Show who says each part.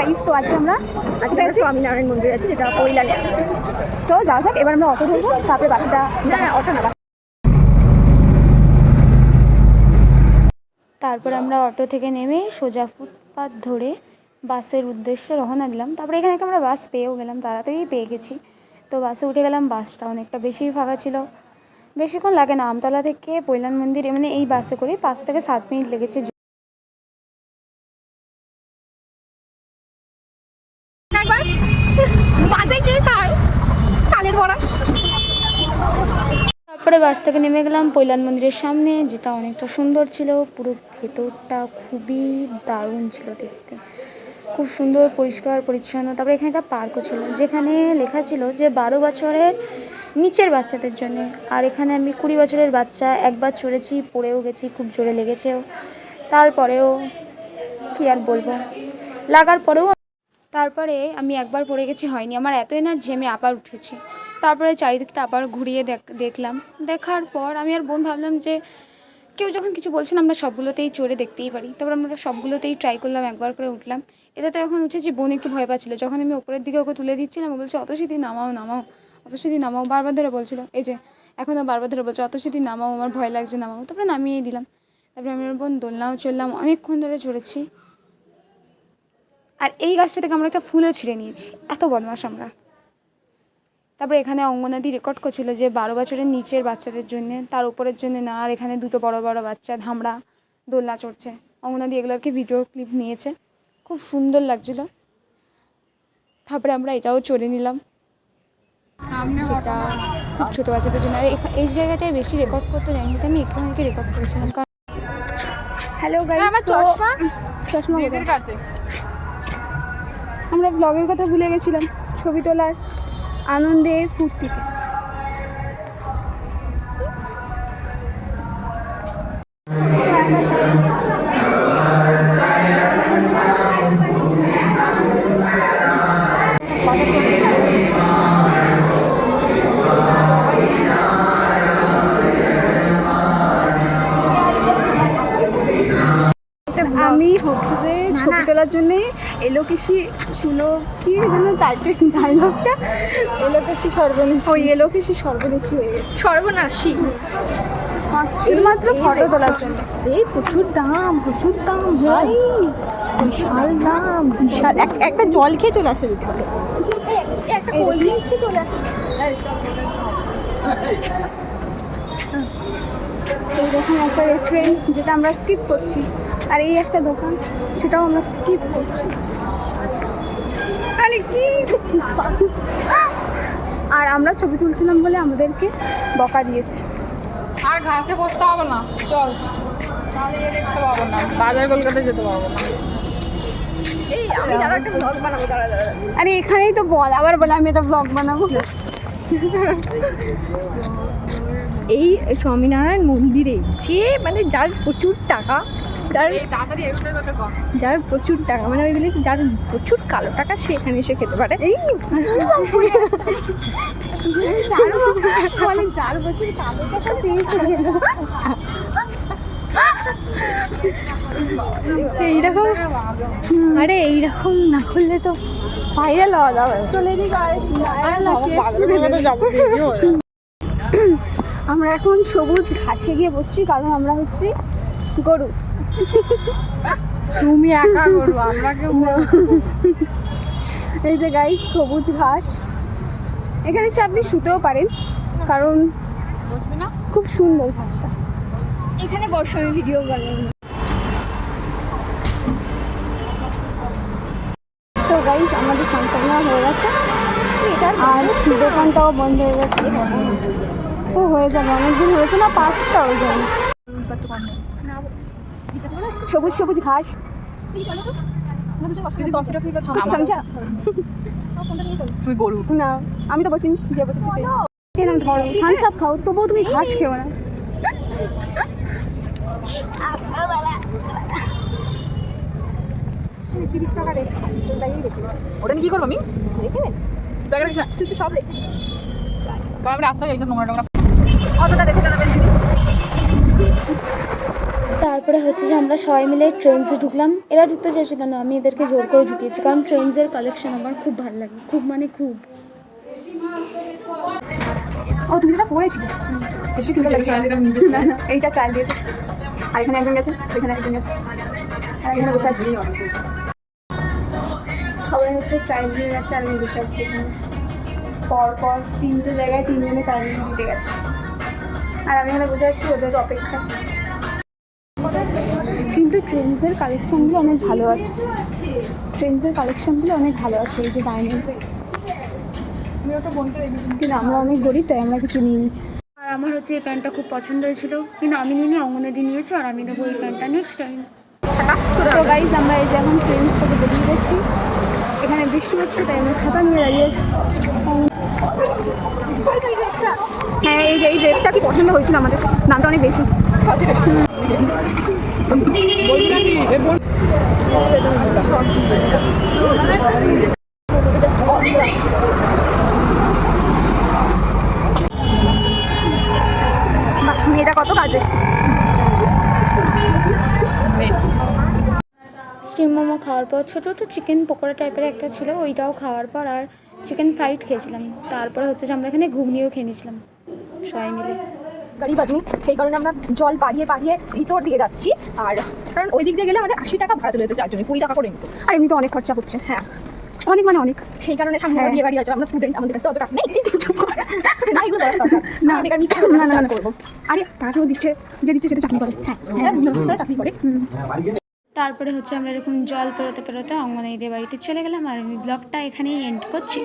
Speaker 1: Guys, তো আজকে আমরা স্বামীনারায়ণ মন্দির আছে, যেটা কৈলালে আছে। তো যাওয়া যাক, এবার আমরা অটো ধরবো, তারপরে বাকিটা অটো না। তারপর আমরা অটো থেকে নেমে সোজা ফুটপাথ ধরে বাসের উদ্দেশ্যে রওনা দিলাম। তারপরে এখানে আমরা বাস পেয়েও গেলাম, তাড়াতাড়ি পেয়ে গেছি। তো বাসে উঠে গেলাম, বাসটা অনেকটা বেশি ফাঁকা ছিল, বেশিক্ষণ লাগে না। আমতলা থেকে কৈলান মন্দির মানে এই বাসে করে 5 থেকে 7 মিনিট লেগেছে। তারপরে বাস থেকে নেমে গেলাম কৈলান মন্দিরের সামনে, যেটা অনেকটা সুন্দর ছিল। পুরো ভেতরটা খুবই দারুণ ছিল দেখতে, খুব সুন্দর পরিষ্কার পরিচ্ছন্ন। তারপরে এখানে একটা পার্কও ছিল, যেখানে লেখা ছিল যে 12 বছরের নিচের বাচ্চাদের জন্য। আর এখানে আমি 20 বছরের বাচ্চা একবার চড়েছি, পড়েও গেছি, খুব জোরে লেগেছেও। তারপরেও কি আর বলবো, লাগার পরেও তারপরে আমি একবার পড়ে গেছি, হয়নি আমার এত এনার্জি, আমি আবার উঠেছি। তারপরে চারিদিকটা আবার ঘুরিয়ে দেখলাম। দেখার পর আমি আর বোন ভাবলাম যে কেউ যখন কিছু বলছেন আমরা সবগুলোতেই চড়ে দেখতেই পারি। তারপর আমরা সবগুলোতেই ট্রাই করলাম, একবার করে উঠলাম। এটা তো এখন উঠেছি, বোন একটু ভয় পাচ্ছিল। যখন আমি ওপরের দিকে ওকে তুলে দিচ্ছিলাম, ও বলছে অত সিধি নামাও নামাও, অত সিধি নামাও, বারবার ধরে বলছিল। এই যে এখনও বারবার ধরে বলছে অত সিধি নামাও, আমার ভয় লাগছে, নামাও। তারপরে নামিয়ে দিলাম। তারপরে আমি বোন দোলনাও চললাম, অনেকক্ষণ ধরে চড়েছি। আর এই গাছটা থেকে আমরা একটা ফুলও ছিঁড়ে নিয়েছি, এত বদমাশ আমরা। তারপরে এখানে অঙ্গনাদি রেকর্ড করছিল যে 12 বছরের নিচের বাচ্চাদের জন্য, তার উপরের জন্য না। আর এখানে দুটো বড় বড় বাচ্চা ধামড়া দোলনা চড়ছে। অঙ্গনাদি এগুলোকে ভিডিও ক্লিপ নিয়েছে, খুব সুন্দর লাগছিল। তারপরে আমরা এটাও চড়ে নিলাম, যেটা খুব ছোটো বাচ্চাদের জন্য। আর এই জায়গাটায় বেশি রেকর্ড করতে যাইনি, তো আমি একটু অনেকে রেকর্ড করেছিলাম। কারণ হ্যালো গাইস, চশমা আমরা ব্লগের কথা ভুলে গেছিলাম, ছবি তোলার আনন্দে ফুর্তিতে। আমি হচ্ছে যে ছবি তোলার জন্যে এলোকেশি চুলো কি যেন টাইটেল ডায়লগটা, এলোকেশি সর্বনাশী, ওই এলোকেশি সর্বনাশী হয়ে গেছে, সর্বনাশী শুধুমাত্র ফটো তোলার জন্য। এই প্রচুর দাম, প্রচুর দাম ভাই, বিশাল দাম, বিশাল। একটা জল খেয়ে চলে আসে যেতে হবে, একটা কোল্ড ড্রিঙ্কস খেয়ে চলে আসে। এই দেখুন একটা রেস্টুরেন্ট, যেটা আমরা স্কিপ করছি। আর এই একটা দোকান, সেটাও আমরা স্কিপ করছি। আরে কি করছিস? আর আমরা ছবি তুলছিলাম বলে আমাদেরকে বকা দিয়েছে।
Speaker 2: আর ঘাসে বসতে হবে না, চল তাহলে দেখতে পাবো না, বাজার কলকাতায় যেতে পারবো না। এই আমি যারা একটা ব্লগ বানাবো, দাঁড়া।
Speaker 1: আরে এখানেই তো বল, আবার বলে আমি একটা ব্লগ বানাবো। এই স্বামীনারায়ণ মন্দিরে যে মানে যার প্রচুর টাকা, যার প্রচুর টাকা, মানে ওইগুলি যার প্রচুর কালো টাকা, সে এখানে এসে খেতে পারে। এই যার প্রচুর কালো টাকা সেই খেতে পারে। এইরকম, আরে এইরকম না করলে তো ভাইরাল হওয়া যাবে। চলে নি আমরা এখন সবুজ ঘাসে গিয়ে বসছি, কারণ আমরা হচ্ছি গরু।
Speaker 2: তুমি একা গরু, আমরা কেউ।
Speaker 1: এই যে গাইস সবুজ ঘাস, এখানে এসে আপনি শুতেও পারেন, কারণ খুব সুন্দর ঘাসটা। এখানে বসে আমি ভিডিও বানাই। তো গাইস আমাদের ফাংশন হয়ে গেছে, আর দোকানটাও বন্ধ হয়ে গেছে। ও হয়ে যাবে, অনেকদিন হয়েছে না, 5টা হয়ে যাবে। সবুজ সবুজ ঘাস,
Speaker 2: তুই গরু
Speaker 1: না, আমি তো বসিনি, যে বসেছি কেন ধরো থামস আপ খাও, তবুও তুমি ঘাস খেও না।
Speaker 2: ওটা কি করবো আমি?
Speaker 1: তুই তো সব রেখে দিস,
Speaker 2: কারণ আমি রাস্তায় যাইছি, নোংরা টোংরা
Speaker 1: অতটা দেখে চালাবেন। তারপরে হচ্ছে যে আমরা সবাই মিলে ট্রেন্সে ঢুকলাম। এরা ঢুকতে চাইছিল না, আমি এদেরকে জোর করে ঢুকিয়েছি, কারণ ট্রেন্সের কালেকশন আমার খুব ভালো লাগে, খুব মানে খুব।
Speaker 3: ও তুমি যেটা পড়েছিলে বেশি সুন্দর লাগছে। না না এইটা ট্রায়াল দিয়েছে, আর এখানে একজন গেছে, এখানে একজন গেছে, আর এখানে বসে আছি। সবাই হচ্ছে ট্রায়াল দিয়ে গেছে, আর আমি বসে আছি এখানে। পর 3টে জায়গায় 3জনে ট্রায়াল দিতে গেছে, আর আমি এখানে বসে আছি ওদের অপেক্ষা। কিন্তু ট্রেন্সের কালেকশনগুলো অনেক ভালো আছে, ট্রেন্সের কালেকশনগুলো অনেক ভালো আছে। এই যে ডাইনিং, কিন্তু আমরা অনেক গরিব তাই আমরা কিছু নিইনি।
Speaker 1: আর আমার হচ্ছে এই প্যান্টটা খুব পছন্দ হয়েছিল, কিন্তু আমি নিয়ে অঙ্গনাদি নিয়েছি, আর আমি নেবো এই প্যান্টটা নেক্সট টাইম।
Speaker 3: তো গাইজ আমরা এই যে এখন ট্রেন্স থেকে বেরিয়ে গেছি, এখানে বৃষ্টি হচ্ছে তাই আমরা ছাতা নিয়ে দাঁড়িয়েছি। হ্যাঁ এই যে এই ড্রেসটা কি পছন্দ হয়েছিল আমাদের, দামটা অনেক বেশি। মেয়েটা কত কাজে।
Speaker 1: স্টিম মোমো খাওয়ার পর ছোটো ছোটো চিকেন পকোড়া টাইপের একটা ছিল, ওইটাও খাওয়ার পর আর চিকেন ফ্রাইড খেয়েছিলাম। তারপরে হচ্ছে যে আমরা এখানে ঘুগনিও খেয়ে নিয়েছিলাম সবাই মিলে।
Speaker 4: গাড়ি বাজুন, সেই কারণে আমরা জল বাড়িয়ে ভিতর দিয়ে যাচ্ছি। আর কারণ ওই দিক দিয়ে গেলে আমাদের 80 টাকা ভাড়া তুলে দিতে, 4 জনে 20 টাকা করে নিত।
Speaker 3: আর এমনি তো অনেক খরচা হচ্ছে,
Speaker 4: হ্যাঁ
Speaker 3: অনেক মানে অনেক।
Speaker 4: সেই কারণে সামনে
Speaker 3: হ্যাঁ।
Speaker 4: বিয়ে বাড়ি আছে, আমরা স্টুডেন্ট, আমাদের কাছে অত টাকা নেই। না এগুলো করার দরকার না, বেকার নিচে
Speaker 3: না না না
Speaker 4: করবো।
Speaker 3: আরে টাকাও দিচ্ছে, যে দিচ্ছে সেটা চাকরি করে। হ্যাঁ
Speaker 4: হ্যাঁ চাকরি করে।
Speaker 1: তারপরে হচ্ছে আমরা এরকম জল পেরোতে পেরোতে অঙ্গনাদিদের বাড়িতে চলে গেলাম, আর আমি ব্লগটা এখানেই এন্ড করছি।